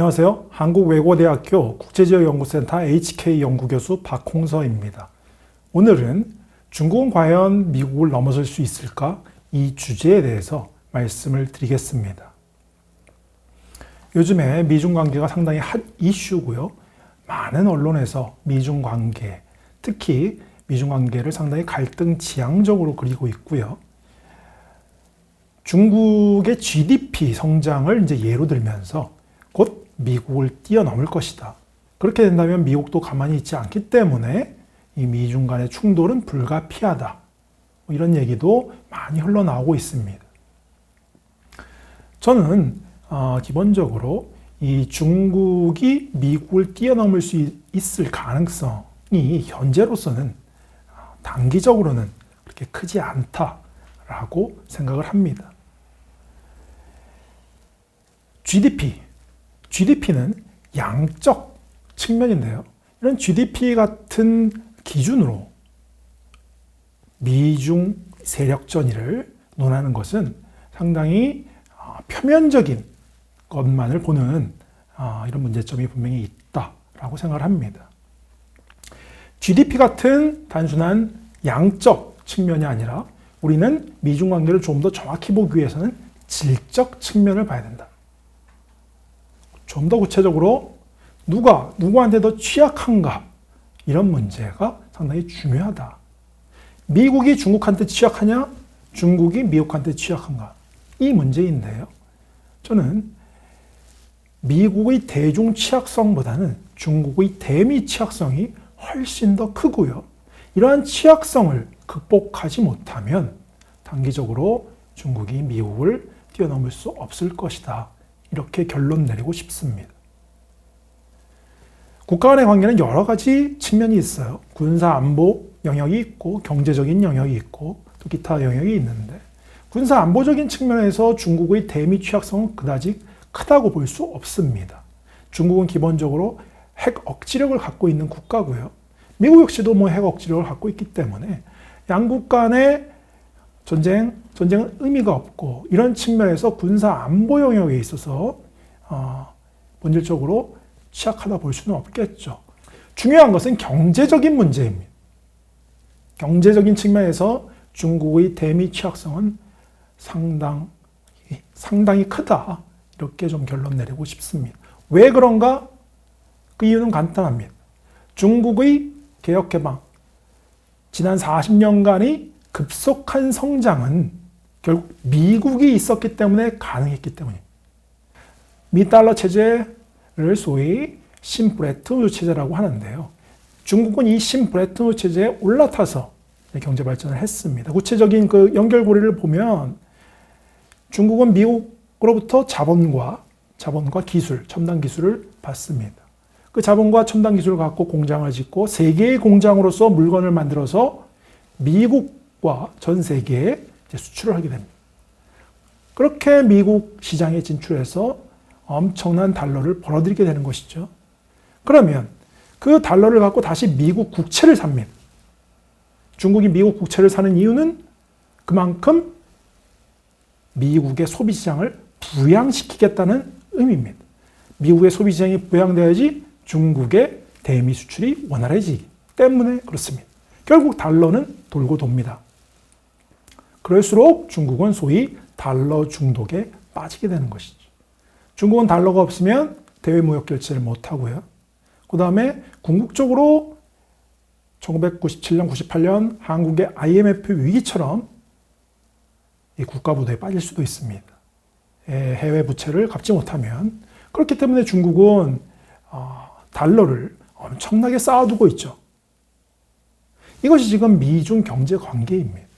안녕하세요. 한국외국어대학교 국제지역연구센터 HK 연구교수 박홍서입니다. 오늘은 중국은 과연 미국을 넘어설 수 있을까? 이 주제에 대해서 말씀을 드리겠습니다. 요즘에 미중 관계가 상당히 핫 이슈고요. 많은 언론에서 미중 관계, 특히 미중 관계를 상당히 갈등 지향적으로 그리고 있고요. 중국의 GDP 성장을 이제 예로 들면서 곧 미국을 뛰어넘을 것이다. 그렇게 된다면 미국도 가만히 있지 않기 때문에 이 미중 간의 충돌은 불가피하다. 이런 얘기도 많이 흘러나오고 있습니다. 저는 기본적으로 이 중국이 미국을 뛰어넘을 수 있을 가능성이 현재로서는 단기적으로는 그렇게 크지 않다라고 생각을 합니다. GDP는 양적 측면인데요. 이런 GDP 같은 기준으로 미중 세력전의를 논하는 것은 상당히 표면적인 것만을 보는 이런 문제점이 분명히 있다라고 생각을 합니다. GDP 같은 단순한 양적 측면이 아니라 우리는 미중 관계를 좀 더 정확히 보기 위해서는 질적 측면을 봐야 된다. 좀 더 구체적으로 누가 누구한테 더 취약한가, 이런 문제가 상당히 중요하다. 미국이 중국한테 취약하냐, 중국이 미국한테 취약한가, 이 문제인데요. 저는 미국의 대중 취약성보다는 중국의 대미 취약성이 훨씬 더 크고요. 이러한 취약성을 극복하지 못하면 단기적으로 중국이 미국을 뛰어넘을 수 없을 것이다. 이렇게 결론 내리고 싶습니다. 국가 간의 관계는 여러 가지 측면이 있어요. 군사 안보 영역이 있고 경제적인 영역이 있고 또 기타 영역이 있는데, 군사 안보적인 측면에서 중국의 대미 취약성은 그다지 크다고 볼 수 없습니다. 중국은 기본적으로 핵 억지력을 갖고 있는 국가고요. 미국 역시도 핵 억지력을 갖고 있기 때문에 양국 간의 전쟁은 의미가 없고, 이런 측면에서 군사 안보 영역에 있어서 본질적으로 취약하다 볼 수는 없겠죠. 중요한 것은 경제적인 문제입니다. 경제적인 측면에서 중국의 대미 취약성은 상당히 크다. 이렇게 좀 결론 내리고 싶습니다. 왜 그런가? 그 이유는 간단합니다. 중국의 개혁개방, 지난 40년간의 급속한 성장은 결국 미국이 있었기 때문에 가능했기 때문입니다. 미달러 체제를 소위 신브레튼 우드 체제라고 하는데요. 중국은 이 신브레튼 우드 체제에 올라타서 경제 발전을 했습니다. 구체적인 그 연결고리를 보면 중국은 미국으로부터 자본과 기술, 첨단 기술을 받습니다. 그 자본과 첨단 기술을 갖고 공장을 짓고 세계의 공장으로서 물건을 만들어서 미국과 전 세계에 수출을 하게 됩니다. 그렇게 미국 시장에 진출해서 엄청난 달러를 벌어들이게 되는 것이죠. 그러면 그 달러를 갖고 다시 미국 국채를 삽니다. 중국이 미국 국채를 사는 이유는 그만큼 미국의 소비시장을 부양시키겠다는 의미입니다. 미국의 소비시장이 부양돼야지 중국의 대미 수출이 원활해지기 때문에 그렇습니다. 결국 달러는 돌고 돕니다. 그럴수록 중국은 소위 달러 중독에 빠지게 되는 것이죠. 중국은 달러가 없으면 대외 무역 결제를 못하고요. 그 다음에 궁극적으로 1997년, 98년 한국의 IMF 위기처럼 이 국가 부도에 빠질 수도 있습니다. 해외 부채를 갚지 못하면. 그렇기 때문에 중국은 달러를 엄청나게 쌓아두고 있죠. 이것이 지금 미중 경제 관계입니다.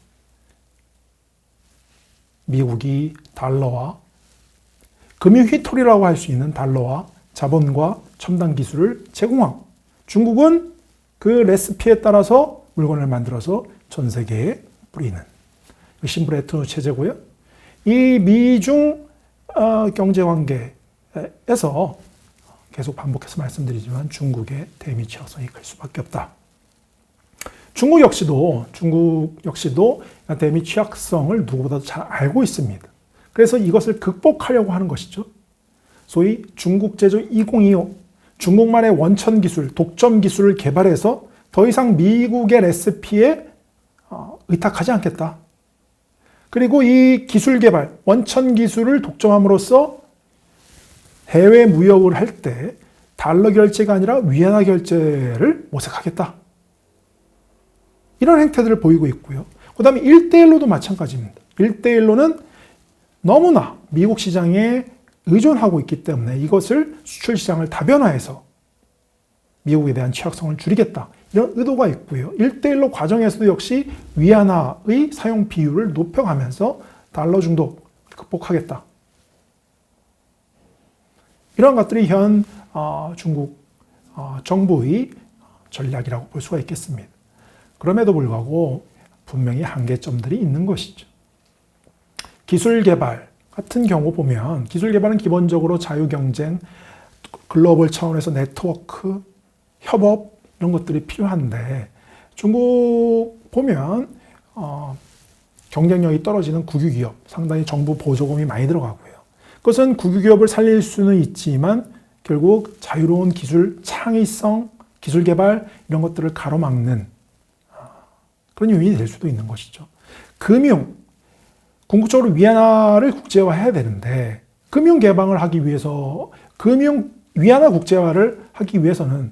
미국이 달러와 금융 휘토리라고 할 수 있는 달러와 자본과 첨단 기술을 제공하고, 중국은 그 레시피에 따라서 물건을 만들어서 전 세계에 뿌리는 신브레튼 우드 체제고요. 이 미중 경제 관계에서 계속 반복해서 말씀드리지만 중국의 대미 취약성이 클 수밖에 없다. 중국 역시도 대미 취약성을 누구보다도 잘 알고 있습니다. 그래서 이것을 극복하려고 하는 것이죠. 소위 중국 제조 2025, 중국만의 원천 기술, 독점 기술을 개발해서 더 이상 미국의 레시피에 의탁하지 않겠다. 그리고 이 기술 개발, 원천 기술을 독점함으로써 해외 무역을 할 때 달러 결제가 아니라 위안화 결제를 모색하겠다. 이런 행태들을 보이고 있고요. 그 다음에 1대1로도 마찬가지입니다. 1대1로는 너무나 미국 시장에 의존하고 있기 때문에 이것을 수출 시장을 다변화해서 미국에 대한 취약성을 줄이겠다. 이런 의도가 있고요. 1대1로 과정에서도 역시 위안화의 사용 비율을 높여가면서 달러 중독을 극복하겠다. 이런 것들이 현 중국 정부의 전략이라고 볼 수가 있겠습니다. 그럼에도 불구하고 분명히 한계점들이 있는 것이죠. 기술 개발 같은 경우 보면 기술 개발은 기본적으로 자유경쟁, 글로벌 차원에서 네트워크, 협업 이런 것들이 필요한데 중국 보면 경쟁력이 떨어지는 국유기업, 상당히 정부 보조금이 많이 들어가고요. 그것은 국유기업을 살릴 수는 있지만 결국 자유로운 기술, 창의성, 기술 개발 이런 것들을 가로막는 그런 요인이 될 수도 있는 것이죠. 금융, 궁극적으로 위안화를 국제화해야 되는데 금융 개방을 하기 위해서 위안화 국제화를 하기 위해서는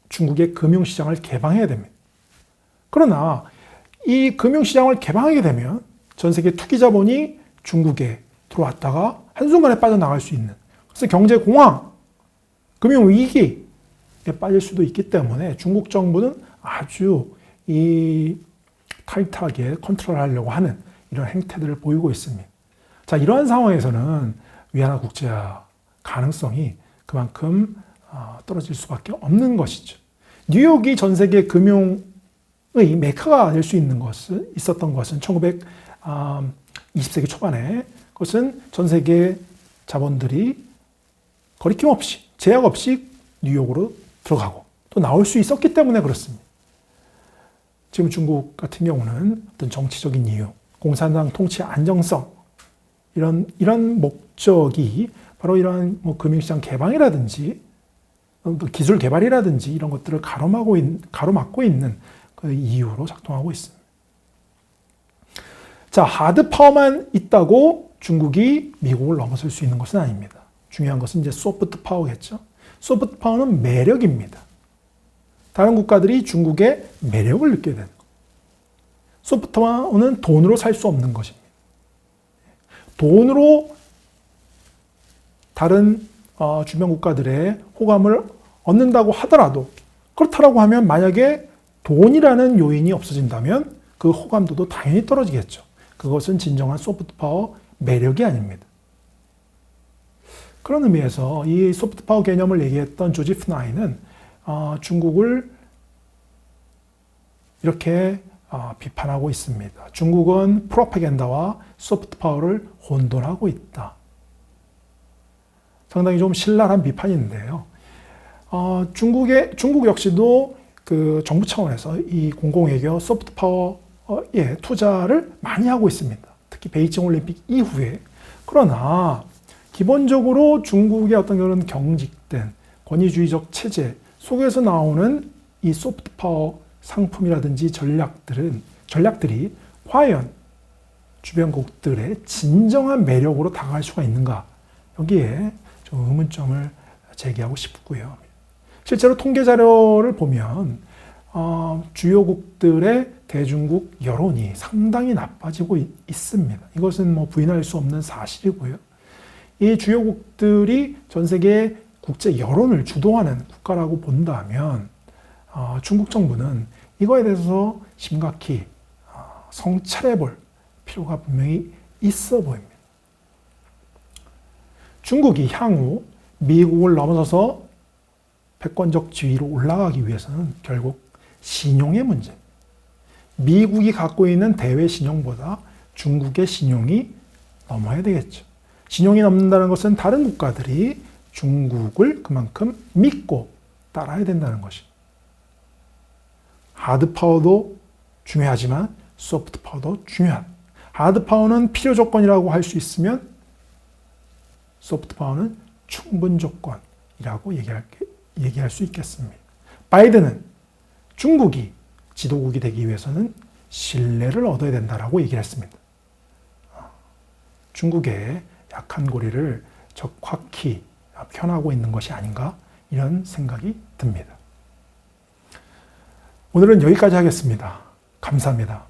중국의 금융시장을 개방해야 됩니다. 그러나 이 금융시장을 개방하게 되면 전 세계 투기 자본이 중국에 들어왔다가 한순간에 빠져나갈 수 있는, 그래서 경제공황, 금융위기에 빠질 수도 있기 때문에 중국 정부는 아주 타이트하게 컨트롤하려고 하는 이런 행태들을 보이고 있습니다. 자, 이러한 상황에서는 위안화 국제화 가능성이 그만큼 떨어질 수밖에 없는 것이죠. 뉴욕이 전 세계 금융의 메카가 될 수 있었던 것은 20세기 초반에 그것은 전 세계 자본들이 거리낌 없이, 제약 없이 뉴욕으로 들어가고 또 나올 수 있었기 때문에 그렇습니다. 지금 중국 같은 경우는 어떤 정치적인 이유, 공산당 통치 안정성, 이런 목적이 바로 이러한 금융시장 개방이라든지 기술 개발이라든지 이런 것들을 가로막고 있는 그 이유로 작동하고 있습니다. 자, 하드 파워만 있다고 중국이 미국을 넘어설 수 있는 것은 아닙니다. 중요한 것은 이제 소프트 파워겠죠. 소프트 파워는 매력입니다. 다른 국가들이 중국의 매력을 느껴야 되는 것. 소프트 파워는 돈으로 살 수 없는 것입니다. 돈으로 다른 주변 국가들의 호감을 얻는다고 하더라도, 그렇다고 하면 만약에 돈이라는 요인이 없어진다면 그 호감도도 당연히 떨어지겠죠. 그것은 진정한 소프트 파워 매력이 아닙니다. 그런 의미에서 이 소프트 파워 개념을 얘기했던 조지프 나이는 중국을 이렇게 비판하고 있습니다. 중국은 프로파간다와 소프트 파워를 혼돈하고 있다. 상당히 좀 신랄한 비판인데요. 중국 역시도 그 정부 차원에서 이 공공외교 소프트 파워에 투자를 많이 하고 있습니다. 특히 베이징 올림픽 이후에. 그러나 기본적으로 중국의 어떤 그런 경직된 권위주의적 체제 속에서 나오는 이 소프트 파워 상품이라든지 전략들이 과연 주변국들의 진정한 매력으로 다가갈 수가 있는가? 여기에 좀 의문점을 제기하고 싶고요. 실제로 통계 자료를 보면 주요국들의 대중국 여론이 상당히 나빠지고 있습니다. 이것은 부인할 수 없는 사실이고요. 이 주요국들이 전 세계 국제 여론을 주도하는 국가라고 본다면 중국 정부는 이거에 대해서 심각히 성찰해 볼 필요가 분명히 있어 보입니다. 중국이 향후 미국을 넘어서서 패권적 지위로 올라가기 위해서는 결국 신용의 문제. 미국이 갖고 있는 대외 신용보다 중국의 신용이 넘어야 되겠죠. 신용이 넘는다는 것은 다른 국가들이 중국을 그만큼 믿고 따라야 된다는 것입니다. 하드 파워도 중요하지만 소프트 파워도 중요한. 하드 파워는 필요 조건이라고 할 수 있으면 소프트 파워는 충분 조건이라고 얘기할 수 있겠습니다. 바이든은 중국이 지도국이 되기 위해서는 신뢰를 얻어야 된다라고 얘기를 했습니다. 중국의 약한 고리를 적확히 편하고 있는 것이 아닌가 이런 생각이 듭니다. 오늘은 여기까지 하겠습니다. 감사합니다.